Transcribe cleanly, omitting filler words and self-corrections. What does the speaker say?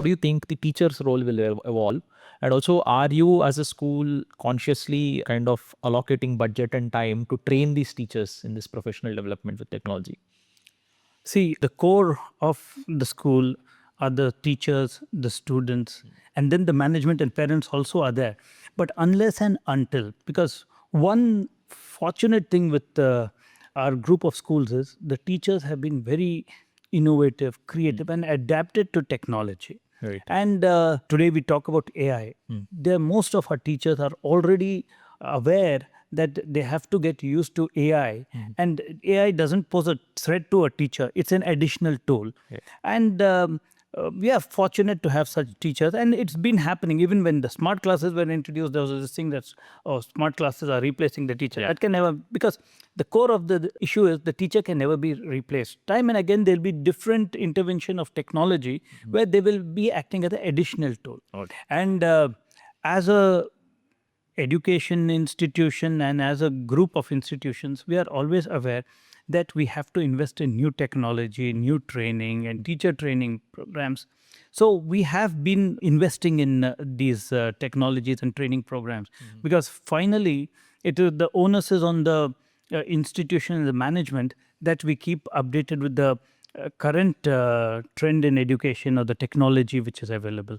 do you think the teacher's role will evolve? And also, are you as a school consciously kind of allocating budget and time to train these teachers in this professional development with technology? See, the core of the school are the teachers, the students, and then the management and parents also are there. But unless and until, because one fortunate thing with our group of schools is the teachers have been very innovative, creative, and adapted to technology. Right. And today we talk about AI. Most of our teachers are already aware that they have to get used to AI, and AI doesn't pose a threat to a teacher. It's an additional tool. Yeah. And we are fortunate to have such teachers, and it's been happening even when the smart classes were introduced. There was this thing that smart classes are replacing the teacher. Yeah. That can never, because the core of the issue is the teacher can never be replaced. Time and again there'll be different intervention of technology where they will be acting as an additional tool. Okay. And as a education institution and as a group of institutions, we are always aware that we have to invest in new technology, new training, and teacher training programs. So we have been investing in these technologies and training programs, because finally it is the onus is on the institution and the management that we keep updated with the current trend in education or the technology which is available.